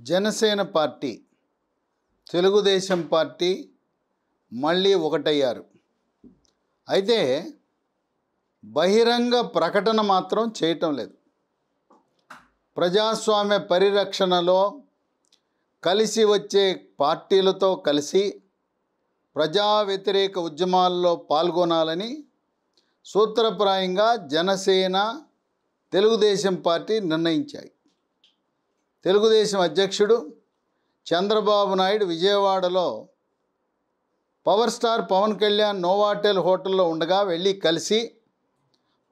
Janasena party, Telugu Desam party మళ్ళీ ఒకటయ్యారు. అయితే బహిరంగ ప్రకటన మాత్రం చేయటం లేదు. ప్రజాస్వామ్య పరిరక్షణలో కలిసి వచ్చే పార్టీలతో కలిసి ప్రజా వ్యతిరేక ఉద్యమాల్లో పాల్గొనాలని సూత్రప్రాయంగా జనసేన, తెలుగుదేశం పార్టీ నిర్ణయించాయి. తెలుగుదేశం అధ్యక్షుడు చంద్రబాబు నాయుడు విజయవాడలో power star Pawan Kalyan Novotel హోటల్లో ఉండగా వెళ్ళి కలిసి,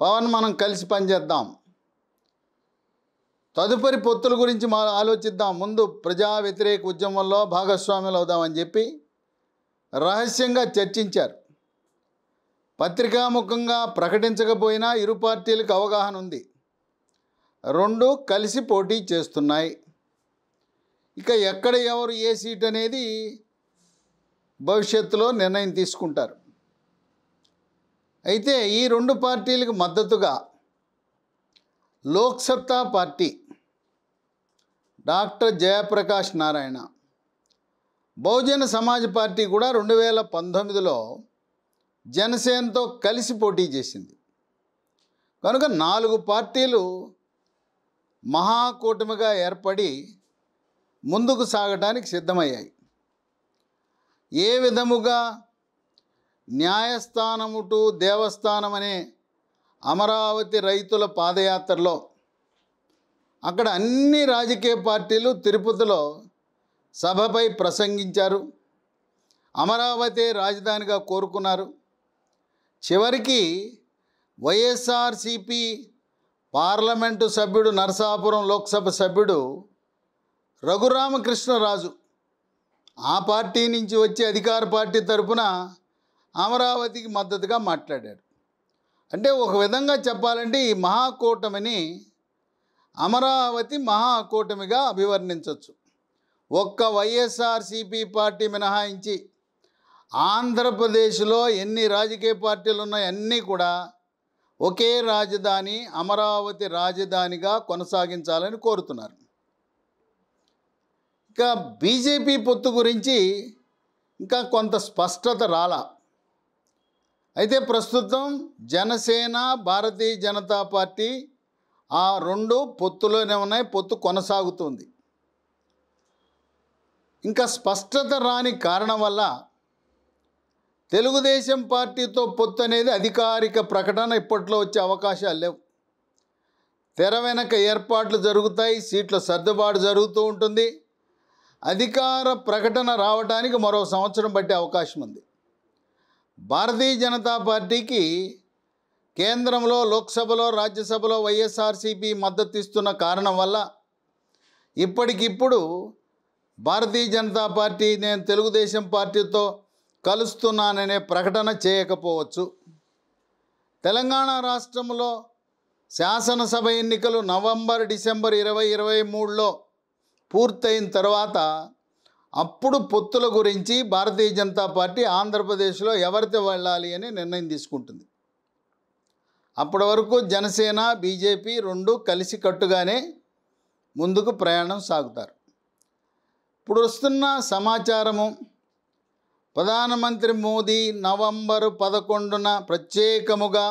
పవన్ మనం కలిసి పనిచేద్దాం, తదుపరి పొత్తుల గురించి ఆలోచిద్దాం, ముందు ప్రజా వ్యతిరేక ఉద్యమంలో భాగస్వాములు అవుదామని చెప్పి రహస్యంగా చర్చించారు. పత్రికాముఖంగా ప్రకటించకపోయినా ఇరు పార్టీలకు అవగాహన ఉంది. రెండు కలిసి పోటీ చేస్తున్నాయి. ఇక ఎక్కడ ఎవరు ఏ సీట్ అనేది భవిష్యత్తులో నిర్ణయం తీసుకుంటారు. అయితే ఈ రెండు పార్టీలకు మద్దతుగా Loksatta party doctor Jayaprakash Narayana, Bahujan Samaj party కూడా 2019లో జనసేనతో కలిసి పోటీ చేసింది. కనుక 4 పార్టీలు మహాకూటమిగా ఏర్పడి ముందుకు సాగడానికి సిద్ధమయ్యాయి. ఏ విధముగా న్యాయస్థానము టు దేవస్థానం అనే అమరావతి రైతుల పాదయాత్రలో అక్కడ అన్ని రాజకీయ పార్టీలు తిరుపతిలో సభపై ప్రసంగించారు, అమరావతి రాజధానిగా కోరుకున్నారు. చివరికి వైఎస్ఆర్సిపి పార్లమెంటు సభ్యుడు, నరసాపురం లోక్సభ సభ్యుడు రఘురామకృష్ణరాజు ఆ పార్టీ నుంచి వచ్చి అధికార పార్టీ తరఫున అమరావతికి మద్దతుగా మాట్లాడాడు. అంటే ఒక విధంగా చెప్పాలంటే ఈ మహాకూటమిని అమరావతి మహాకూటమిగా అభివర్ణించవచ్చు. ఒక్క వైఎస్ఆర్సిపి పార్టీ మినహాయించి ఆంధ్రప్రదేశ్లో ఎన్ని రాజకీయ పార్టీలు ఉన్నాయో అన్నీ కూడా ఒకే రాజధాని, అమరావతి రాజధానిగా కొనసాగించాలని కోరుతున్నారు. ఇక బీజేపీ పొత్తు గురించి ఇంకా కొంత స్పష్టత రాలా. అయితే ప్రస్తుతం జనసేన, భారతీయ జనతా పార్టీ ఆ రెండు పొత్తులోనే ఉన్నాయి, పొత్తు కొనసాగుతుంది. ఇంకా స్పష్టత రాని కారణం వల్ల తెలుగుదేశం పార్టీతో పొత్తు అనేది అధికారిక ప్రకటన ఇప్పట్లో వచ్చే అవకాశాలు లేవు. తెర వెనక ఏర్పాట్లు జరుగుతాయి, సీట్ల సర్దుబాటు జరుగుతూ ఉంటుంది. అధికార ప్రకటన రావడానికి మరో సంవత్సరం పట్టే అవకాశం ఉంది. భారతీయ జనతా పార్టీకి కేంద్రంలో, లోక్సభలో, రాజ్యసభలో వైఎస్ఆర్సిపి మద్దతు ఇస్తున్న కారణం వల్ల ఇప్పటికిప్పుడు భారతీయ జనతా పార్టీ నేను తెలుగుదేశం పార్టీతో కలుస్తున్నాననే ప్రకటన చేయకపోవచ్చు. తెలంగాణ రాష్ట్రంలో శాసనసభ ఎన్నికలు నవంబర్, డిసెంబర్ 2023లో పూర్తయిన తర్వాత అప్పుడు పొత్తుల గురించి భారతీయ జనతా పార్టీ ఆంధ్రప్రదేశ్లో ఎవరితో వెళ్ళాలి అని నిర్ణయం తీసుకుంటుంది. అప్పటి వరకు జనసేన, బీజేపీ రెండు కలిసి కట్టుగానే ముందుకు ప్రయాణం సాగుతారు. ఇప్పుడు వస్తున్న సమాచారము, ప్రధానమంత్రి మోదీ నవంబర్ 11న ప్రత్యేకముగా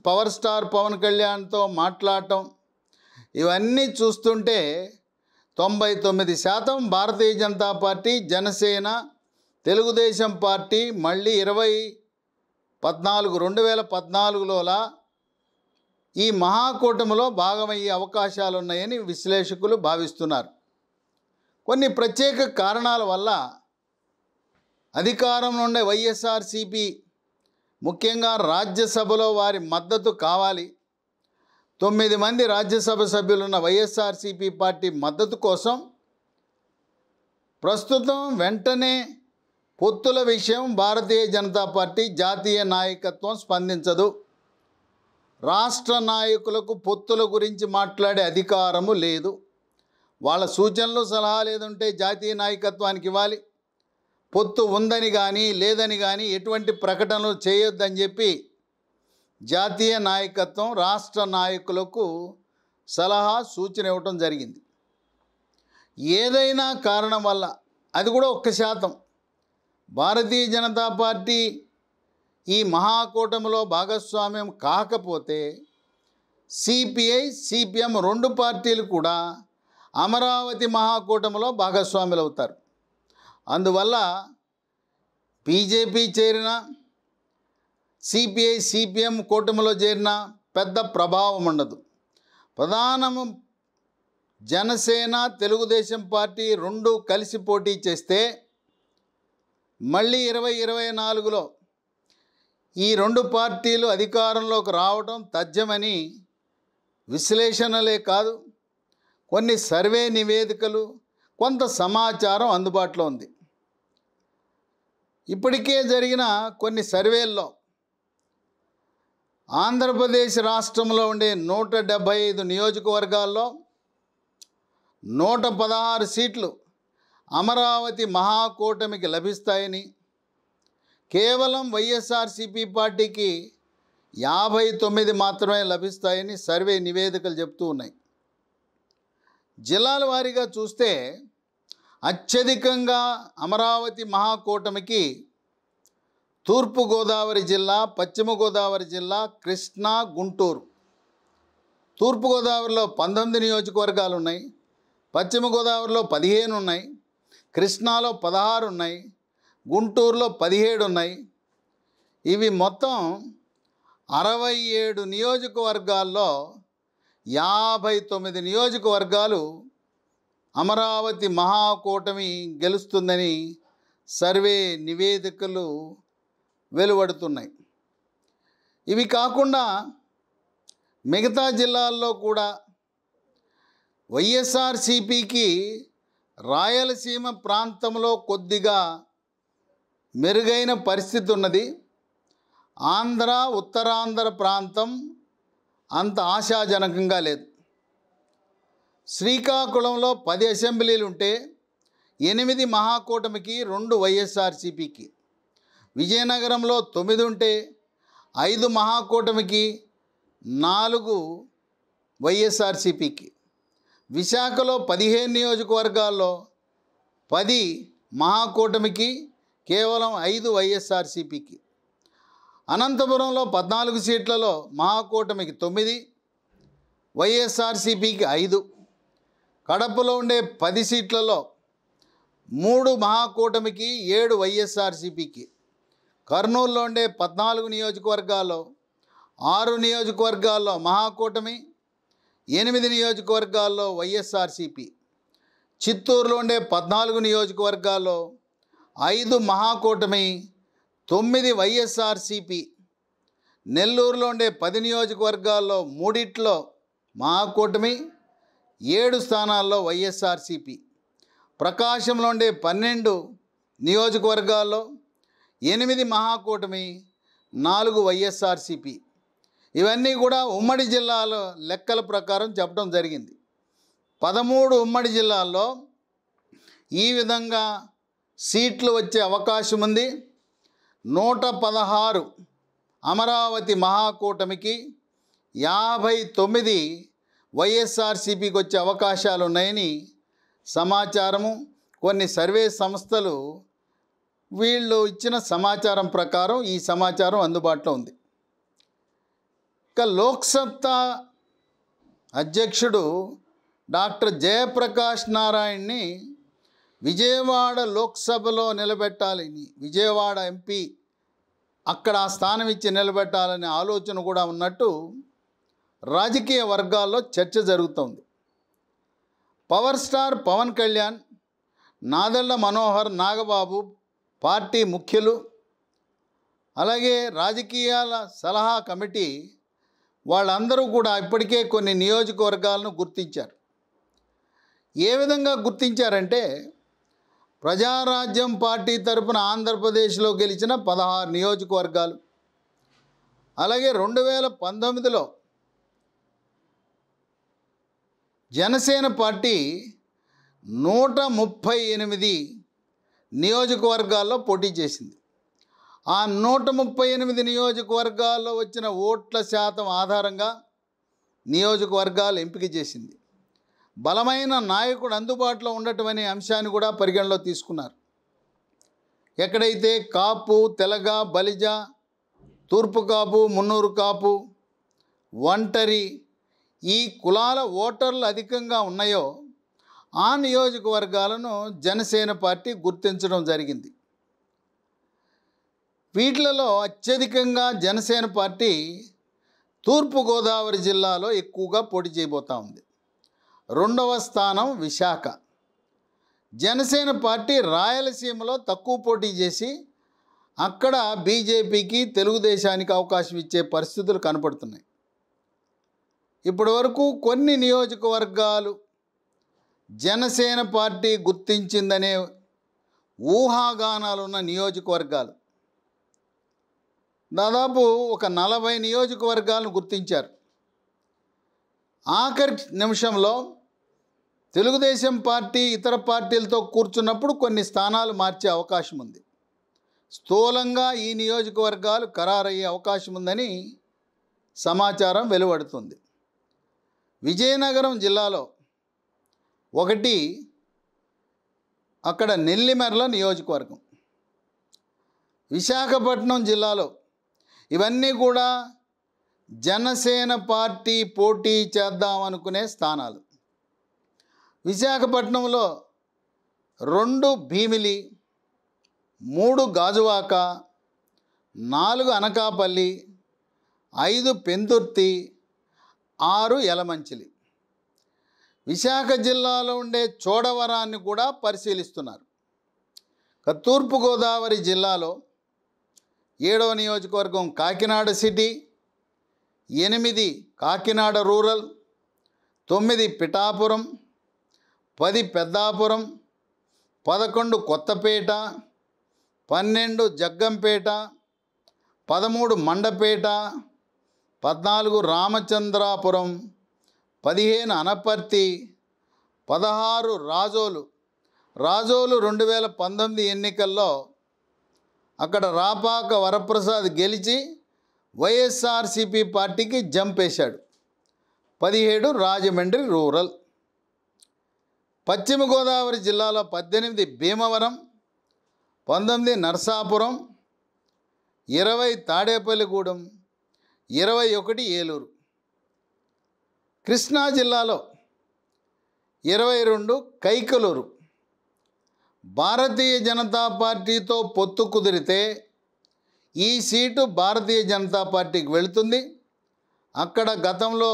పవర్ స్టార్ పవన్ కళ్యాణ్తో మాట్లాడటం, ఇవన్నీ చూస్తుంటే 99% భారతీయ జనతా పార్టీ, జనసేన, తెలుగుదేశం పార్టీ మళ్ళీ 2014లోలా ఈ మహాకూటమిలో భాగమయ్యే అవకాశాలు ఉన్నాయని విశ్లేషకులు భావిస్తున్నారు. కొన్ని ప్రత్యేక కారణాల వల్ల అధికారంలో ఉండే వైఎస్ఆర్సిపి ముఖ్యంగా రాజ్యసభలో వారి మద్దతు కావాలి. 9 మంది రాజ్యసభ సభ్యులున్న వైఎస్ఆర్సిపి పార్టీ మద్దతు కోసం ప్రస్తుతం వెంటనే పొత్తుల విషయం భారతీయ జనతా పార్టీ జాతీయ నాయకత్వం స్పందించదు. రాష్ట్ర నాయకులకు పొత్తుల గురించి మాట్లాడే అధికారము లేదు. వాళ్ళ సూచనలు, సలహాలు ఏదుంటే జాతీయ నాయకత్వానికి ఇవ్వాలి. పొత్తు ఉందని కానీ లేదని కానీ ఎటువంటి ప్రకటనలు చేయొద్దని చెప్పి జాతీయ నాయకత్వం రాష్ట్ర నాయకులకు సలహా, సూచన ఇవ్వటం జరిగింది. ఏదైనా కారణం వల్ల, అది కూడా 1% భారతీయ జనతా పార్టీ ఈ మహాకూటమిలో భాగస్వామ్యం కాకపోతే సిపిఐ, సిపిఎం 2 పార్టీలు కూడా అమరావతి మహాకూటమిలో భాగస్వాములు అవుతారు. అందువల్ల బీజేపీ చేరిన, సిపిఐ, సిపిఎం కూటమిలో చేరిన పెద్ద ప్రభావం ఉండదు. ప్రధానము జనసేన, తెలుగుదేశం పార్టీ 2 కలిసి పోటీ చేస్తే మళ్ళీ 2024లో ఈ 2 పార్టీలు అధికారంలోకి రావడం తథ్యమని విశ్లేషణలే కాదు, కొన్ని సర్వే నివేదికలు, కొంత సమాచారం అందుబాటులో ఉంది. ఇప్పటికే జరిగిన కొన్ని సర్వేల్లో ఆంధ్రప్రదేశ్ రాష్ట్రంలో ఉండే 175 నియోజకవర్గాల్లో 116 సీట్లు అమరావతి మహాకూటమికి లభిస్తాయని, కేవలం వైఎస్ఆర్సీపీ పార్టీకి 59 మాత్రమే లభిస్తాయని సర్వే నివేదికలు చెప్తూ ఉన్నాయి. జిల్లాల వారీగా చూస్తే అత్యధికంగా అమరావతి మహాకూటమికి తూర్పుగోదావరి జిల్లా, పశ్చిమ గోదావరి జిల్లా, కృష్ణా, గుంటూరు. తూర్పుగోదావరిలో 19 నియోజకవర్గాలు ఉన్నాయి, పశ్చిమ గోదావరిలో 15 ఉన్నాయి, కృష్ణాలో 16 ఉన్నాయి, గుంటూరులో 17 ఉన్నాయి. ఇవి మొత్తం 67 నియోజకవర్గాల్లో 59 నియోజకవర్గాలు అమరావతి మహాకూటమి గెలుస్తుందని సర్వే నివేదికలు వెలువడుతున్నాయి. ఇవి కాకుండా మిగతా జిల్లాల్లో కూడా వైఎస్ఆర్సీపీకి రాయలసీమ ప్రాంతంలో కొద్దిగా మెరుగైన పరిస్థితి ఉన్నది. ఆంధ్ర, ఉత్తరాంధ్ర ప్రాంతం అంత ఆశాజనకంగా లేదు. శ్రీకాకుళంలో 10 అసెంబ్లీలు ఉంటే 8 మహాకూటమికి, 2 వైఎస్ఆర్సీపీకి. విజయనగరంలో 9 ఉంటే 5 మహాకూటమికి, 4 వైఎస్ఆర్సీపీకి. విశాఖలో 15 నియోజకవర్గాల్లో 10 మహాకూటమికి, కేవలం 5 వైఎస్ఆర్సీపీకి. అనంతపురంలో 14 సీట్లలో మహాకూటమికి 9, వైఎస్ఆర్సీపీకి 5. కడపలో ఉండే 10 సీట్లలో 3 మహాకూటమికి, 7 వైఎస్ఆర్సీపీకి. కర్నూలులో ఉండే 14 నియోజకవర్గాల్లో 6 నియోజకవర్గాల్లో మహాకూటమి, 8 నియోజకవర్గాల్లో వైఎస్ఆర్సీపీ. చిత్తూరులో ఉండే 14 నియోజకవర్గాల్లో 5 మహాకూటమి, 9 వైఎస్ఆర్సీపీ. నెల్లూరులో ఉండే 10 నియోజకవర్గాల్లో 3 మహాకూటమి, 7 స్థానాల్లో వైఎస్ఆర్సీపీ. ప్రకాశంలో ఉండే 12 నియోజకవర్గాల్లో 8 మహాకూటమి, 4 వైఎస్ఆర్సీపీ. ఇవన్నీ కూడా ఉమ్మడి జిల్లాల లెక్కల ప్రకారం చెప్పడం జరిగింది. 13 ఉమ్మడి జిల్లాల్లో ఈ విధంగా సీట్లు వచ్చే అవకాశం ఉంది. 116 అమరావతి మహాకూటమికి, 59 వైఎస్ఆర్సీపీకి వచ్చే అవకాశాలు ఉన్నాయని సమాచారము. కొన్ని సర్వే సంస్థలు వీళ్ళు ఇచ్చిన సమాచారం ప్రకారం ఈ సమాచారం అందుబాటులో ఉంది. ఇక లోక్సత్తా అధ్యక్షుడు డాక్టర్ జయప్రకాష్ నారాయణ్ని విజయవాడ లోక్సభలో నిలబెట్టాలని, విజయవాడ ఎంపీ అక్కడ ఆ స్థానం ఇచ్చి నిలబెట్టాలనే ఆలోచన కూడా ఉన్నట్టు రాజకీయ వర్గాల్లో చర్చ జరుగుతోంది. Power star Pawan Kalyan, Nadendla Manohar, Nagababu party ముఖ్యులు, అలాగే రాజకీయాల సలహా కమిటీ వాళ్ళందరూ కూడా ఇప్పటికే కొన్ని నియోజకవర్గాలను గుర్తించారు. ఏ విధంగా గుర్తించారంటే, ప్రజారాజ్యం పార్టీ తరపున ఆంధ్రప్రదేశ్లో గెలిచిన 16 నియోజకవర్గాలు, అలాగే 2019లో జనసేన పార్టీ 138 నియోజకవర్గాల్లో పోటీ చేసింది. ఆ 138 నియోజకవర్గాల్లో వచ్చిన ఓట్ల శాతం ఆధారంగా నియోజకవర్గాలు ఎంపిక చేసింది. బలమైన నాయకుడు అందుబాటులో ఉండటం అనే అంశాన్ని కూడా పరిగణలో తీసుకున్నారు. ఎక్కడైతే కాపు, తెలగ, బలిజ, తూర్పు కాపు, మున్నూరు కాపు, ఒంటరి ఈ కులాల ఓటర్లు అధికంగా ఉన్నాయో ఆ నియోజకవర్గాలను జనసేన పార్టీ గుర్తించడం జరిగింది. వీటిలలో అత్యధికంగా జనసేన పార్టీ తూర్పుగోదావరి జిల్లాలో ఎక్కువగా పోటీ చేయబోతూ ఉంది. రెండవ స్థానం విశాఖ. జనసేన పార్టీ రాయలసీమలో తక్కువ పోటీ చేసి అక్కడ బీజేపీకి, తెలుగుదేశానికి అవకాశం ఇచ్చే పరిస్థితులు కనపడుతున్నాయి. ఇప్పటి వరకు కొన్ని నియోజకవర్గాలు జనసేన పార్టీ గుర్తించిందనే ఊహాగానాలున్న నియోజకవర్గాలు దాదాపు ఒక 40 నియోజకవర్గాలను గుర్తించారు. ఆఖరి నిమిషంలో తెలుగుదేశం పార్టీ ఇతర పార్టీలతో కూర్చున్నప్పుడు కొన్ని స్థానాలు మార్చే అవకాశం ఉంది. స్థూలంగా ఈ నియోజకవర్గాలు ఖరారయ్యే అవకాశం ఉందని సమాచారం వెలువడుతుంది. విజయనగరం జిల్లాలో ఒకటి, అక్కడ నెల్లిమర్ల నియోజకవర్గం. విశాఖపట్నం జిల్లాలో ఇవన్నీ కూడా జనసేన పార్టీ పోటీ చేద్దామనుకునే స్థానాలు. విశాఖపట్నంలో 2 భీమిలి, 3 గాజువాక, 4 అనకాపల్లి, 5 పెందుర్తి, 6 యలమంచిలి. విశాఖ జిల్లాలో ఉండే చోడవరాన్ని కూడా పరిశీలిస్తున్నారు. తూర్పుగోదావరి జిల్లాలో 7వ నియోజకవర్గం కాకినాడ సిటీ, 8 కాకినాడ రూరల్, 9 పిఠాపురం, 10 పెద్దాపురం, 11 కొత్తపేట, 12 జగ్గంపేట, 13 మండపేట, 14 రామచంద్రాపురం, 15 అనపర్తి, 16 రాజోలు. 2019 ఎన్నికల్లో అక్కడ రాపాక వరప్రసాద్ గెలిచి వైఎస్ఆర్సీపీ పార్టీకి జంప్ వేశాడు. 17 రాజమండ్రి రూరల్. పశ్చిమ గోదావరి జిల్లాలో 18 భీమవరం, 19 నరసాపురం, 20 తాడేపల్లిగూడెం, 21 ఏలూరు. కృష్ణా జిల్లాలో 22 కైకలూరు. భారతీయ జనతా పార్టీతో పొత్తు కుదిరితే ఈ సీటు భారతీయ జనతా పార్టీకి వెళుతుంది. అక్కడ గతంలో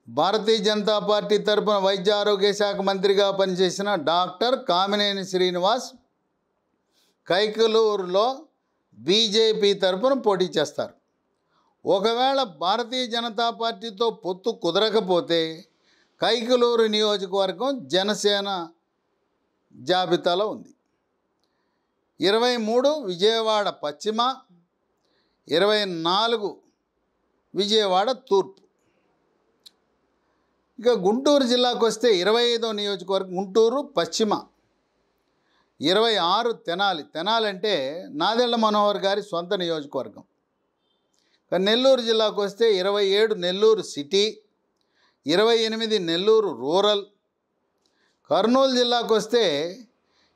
భారతీయ జనతా పార్టీ తరపున వైద్య ఆరోగ్య శాఖ మంత్రిగా పనిచేసిన డాక్టర్ కామినేని శ్రీనివాస్ కైకలూరులో బీజేపీ తరపున పోటీ చేస్తారు. ఒకవేళ భారతీయ జనతా పార్టీతో పొత్తు కుదరకపోతే కైకలూరు నియోజకవర్గం జనసేన జాబితాలో ఉంది. 23 విజయవాడ పశ్చిమ, 24 విజయవాడ తూర్పు. ఇక గుంటూరు జిల్లాకు వస్తే 25వ నియోజకవర్గం గుంటూరు పశ్చిమ, 26 తెనాలి. తెనాలి అంటే నాదెళ్ల మనోహర్ గారి సొంత నియోజకవర్గం. ఇక నెల్లూరు జిల్లాకు వస్తే 27 నెల్లూరు సిటీ, 28 నెల్లూరు రూరల్. కర్నూలు జిల్లాకు వస్తే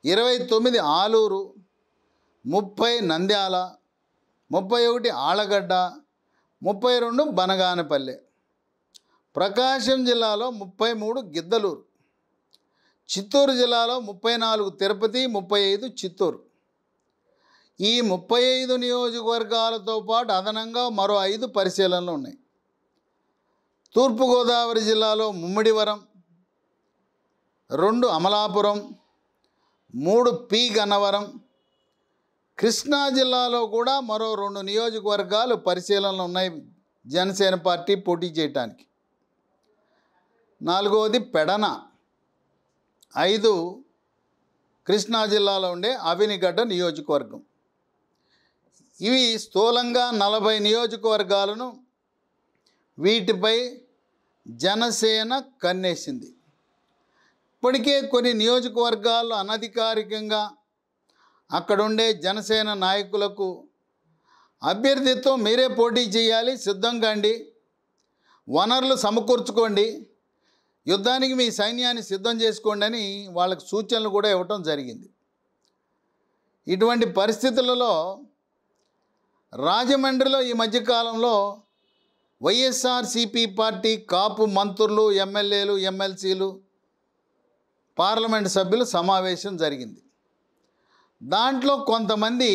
29 ఆలూరు, 30 నంద్యాల, 31 ఆళ్లగడ్డ, 32 బనగానపల్లె. ప్రకాశం జిల్లాలో 33 గిద్దలూరు. చిత్తూరు జిల్లాలో 34 తిరుపతి, 35 చిత్తూరు. ఈ 35 నియోజకవర్గాలతో పాటు అదనంగా మరో 5 పరిశీలనలు ఉన్నాయి. తూర్పుగోదావరి జిల్లాలో ముమ్మిడివరం, 2 అమలాపురం, 3 పి గన్నవరం. కృష్ణా జిల్లాలో కూడా మరో 2 నియోజకవర్గాలు పరిశీలనలు ఉన్నాయి జనసేన పార్టీ పోటీ చేయటానికి. 4వది పెడన, 5 కృష్ణా జిల్లాలో ఉండే అవినిగడ్డ నియోజకవర్గం. ఇవి స్థూలంగా 40 నియోజకవర్గాలను వీటిపై జనసేన కన్నేసింది. ఇప్పటికే కొన్ని నియోజకవర్గాల్లో అనధికారికంగా అక్కడుండే జనసేన నాయకులకు అభ్యర్థిత్వం మీరే పోటీ చేయాలి, సిద్ధంగా అండి, వనరులు సమకూర్చుకోండి, యుద్ధానికి మీ సైన్యాన్ని సిద్ధం చేసుకోండి అని వాళ్ళకు సూచనలు కూడా ఇవ్వటం జరిగింది. ఇటువంటి పరిస్థితులలో రాజమండ్రిలో ఈ మధ్యకాలంలో వైఎస్ఆర్సీపీ పార్టీ కాపు మంత్రులు, ఎమ్మెల్యేలు, ఎమ్మెల్సీలు, పార్లమెంట్ సభ్యులు సమావేశం జరిగింది. దాంట్లో కొంతమంది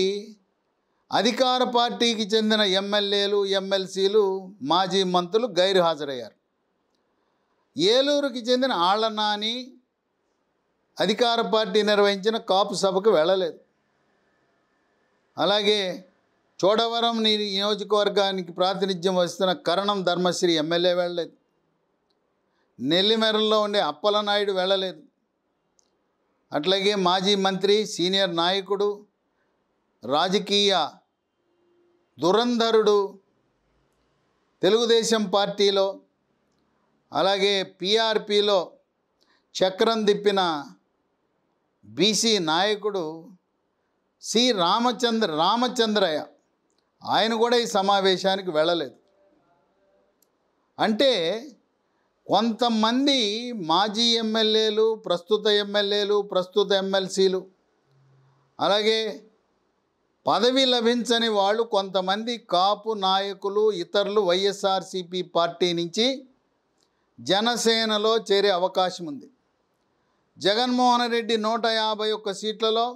అధికార పార్టీకి చెందిన ఎమ్మెల్యేలు, ఎమ్మెల్సీలు, మాజీ మంత్రులు గైరు హాజరయ్యారు. ఏలూరుకి చెందిన ఆళ్లనాని అధికార పార్టీ నిర్వహించిన కాపు సభకు వెళ్ళలేదు. అలాగే చోడవరం నియోజకవర్గానికి ప్రాతినిధ్యం వహిస్తున్న కరణం ధర్మశ్రీ ఎమ్మెల్యే వెళ్ళలేదు. నెల్లిమెరల్లో ఉండే అప్పలనాయుడు వెళ్ళలేదు. అట్లాగే మాజీ మంత్రి, సీనియర్ నాయకుడు, రాజకీయ దురంధరుడు, తెలుగుదేశం పార్టీలో అలాగే పీఆర్పీలో చక్రం తిప్పిన బీసీ నాయకుడు సి రామచంద్రయ్య ఆయన కూడా ఈ సమావేశానికి వెళ్ళలేదు. అంటే కొంతమంది మాజీ ఎమ్మెల్యేలు, ప్రస్తుత ఎమ్మెల్సీలు, అలాగే పదవి లభించని వాళ్ళు కొంతమంది కాపు నాయకులు, ఇతరులు వైఎస్ఆర్సీపీ పార్టీ నుంచి జనసేనలో చేరే అవకాశం ఉంది. జగన్మోహన్ రెడ్డి 151 సీట్లలో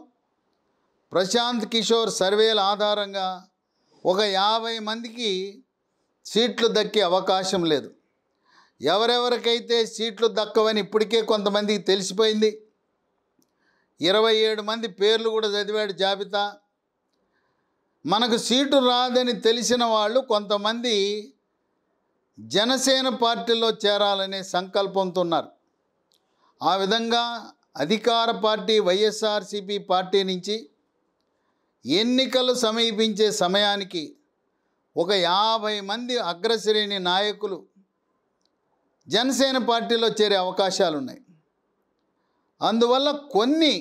ప్రశాంత్ కిషోర్ సర్వేల ఆధారంగా ఒక 50 మందికి సీట్లు దక్కే అవకాశం లేదు. ఎవరెవరికైతే సీట్లు దక్కవని ఇప్పటికే కొంతమందికి తెలిసిపోయింది. 27 మంది పేర్లు కూడా చదివాడు జాబితా. మనకు సీటు రాదని తెలిసిన వాళ్ళు కొంతమంది జనసేన పార్టీలో చేరాలనే సంకల్పంతో ఉన్నారు. ఆ విధంగా అధికార పార్టీ వైఎస్ఆర్సీపీ పార్టీ నుంచి ఎన్నికలు సమీపించే సమయానికి ఒక 50 మంది అగ్రశ్రేణి నాయకులు జనసేన పార్టీలో చేరే అవకాశాలు ఉన్నాయి. అందువల్ల కొన్ని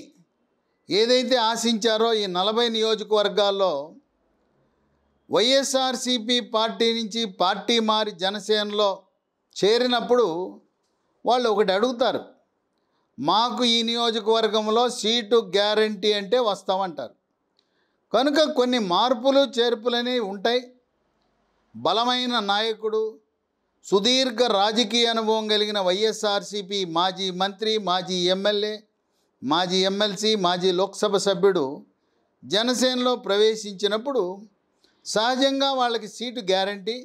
ఏదైతే ఆశించారో ఈ 40 నియోజకవర్గాల్లో వైఎస్ఆర్సీపీ పార్టీ నుంచి పార్టీ మారి జనసేనలో చేరినప్పుడు వాళ్ళు ఒకటి అడుగుతారు, మాకు ఈ నియోజకవర్గంలో సీటు గ్యారంటీ అంటే వస్తామంటారు. కనుక కొన్ని మార్పులు చేర్పులని ఉంటాయి. బలమైన నాయకుడు, సుదీర్ఘ రాజకీయ అనుభవం కలిగిన వైఎస్ఆర్సీపీ మాజీ మంత్రి, మాజీ ఎమ్మెల్యే, మాజీ ఎమ్మెల్సీ, మాజీ లోక్సభ సభ్యుడు జనసేనలో ప్రవేశించినప్పుడు సహజంగా వాళ్ళకి సీటు గ్యారంటీ,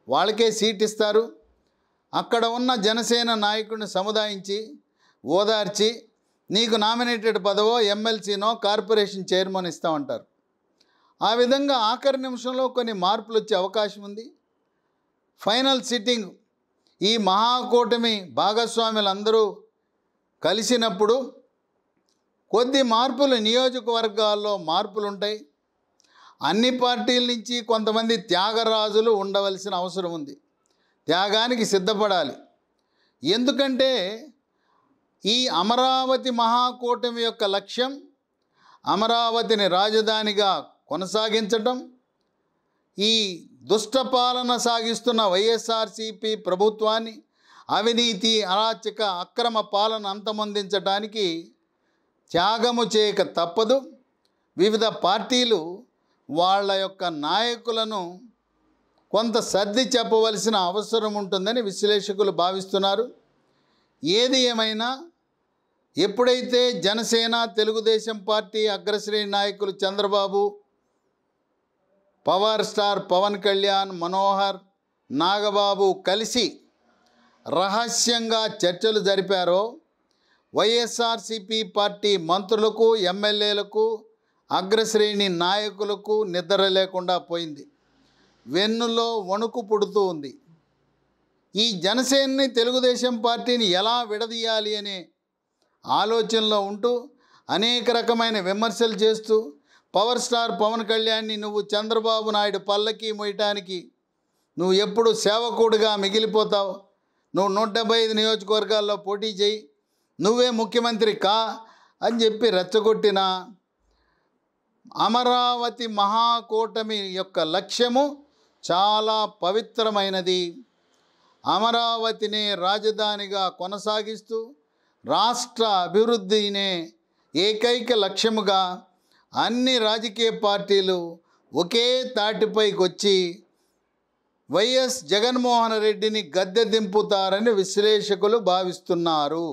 వాళ్ళకే సీట్ ఇస్తారు. అక్కడ ఉన్న జనసేన నాయకుడిని సముదాయించి ఓదార్చి నీకు నామినేటెడ్ పదవో, ఎమ్మెల్సీనో, కార్పొరేషన్ చైర్మన్ ఇస్తామంటారు. ఆ విధంగా ఆఖరి నిమిషంలో కొన్ని మార్పులు వచ్చే అవకాశం ఉంది. ఫైనల్ సిట్టింగ్ ఈ మహాకూటమి భాగస్వాములందరూ కలిసినప్పుడు కొద్ది మార్పులు, నియోజకవర్గాల్లో మార్పులు ఉంటాయి. అన్ని పార్టీల నుంచి కొంతమంది త్యాగరాజులు ఉండవలసిన అవసరం ఉంది. త్యాగానికి సిద్ధపడాలి. ఎందుకంటే ఈ అమరావతి మహాకూటమి యొక్క లక్ష్యం అమరావతిని రాజధానిగా కొనసాగించటం, ఈ దుష్టపాలన సాగిస్తున్న వైఎస్ఆర్సీపీ ప్రభుత్వాన్ని, అవినీతి, అరాచక, అక్రమ పాలన అంతమొందించడానికి త్యాగము చేయక తప్పదు. వివిధ పార్టీలు వాళ్ళ యొక్క నాయకులను కొంత సర్ది చెప్పవలసిన అవసరం ఉంటుందని విశ్లేషకులు భావిస్తున్నారు. ఏది ఏమైనా ఎప్పుడైతే జనసేన, తెలుగుదేశం పార్టీ అగ్రశ్రేణి నాయకులు చంద్రబాబు, పవర్ స్టార్ పవన్ కళ్యాణ్, మనోహర్, నాగబాబు కలిసి రహస్యంగా చర్చలు జరిపారో వైఎస్ఆర్సీపీ పార్టీ మంత్రులకు, ఎమ్మెల్యేలకు, అగ్రశ్రేణి నాయకులకు నిద్ర లేకుండా పోయింది. వెన్నులో వణుకు పుడుతూ ఉంది. ఈ జనసేనని, తెలుగుదేశం పార్టీని ఎలా విడదీయాలి అనే ఆలోచనలో ఉంటూ అనేక రకమైన విమర్శలు చేస్తూ పవర్ స్టార్ పవన్ కళ్యాణ్ని నువ్వు చంద్రబాబు నాయుడు పల్లకి మోయటానికి నువ్వు ఎప్పుడు సేవకుడిగా మిగిలిపోతావు, నువ్వు 175 నియోజకవర్గాల్లో పోటీ చేయి, నువ్వే ముఖ్యమంత్రి కా అని చెప్పి రెచ్చగొట్టిన అమరావతి మహాకూటమి యొక్క లక్ష్యము చాలా పవిత్రమైనది. అమరావతిని రాజధానిగా కొనసాగిస్తూ రాష్ట్ర అభివృద్ధినే ఏకైక లక్ష్యముగా అన్ని రాజకీయ పార్టీలు ఒకే తాటిపైకి వచ్చి వైఎస్ జగన్మోహన్ రెడ్డిని గద్దె దింపుతారని విశ్లేషకులు భావిస్తున్నారు.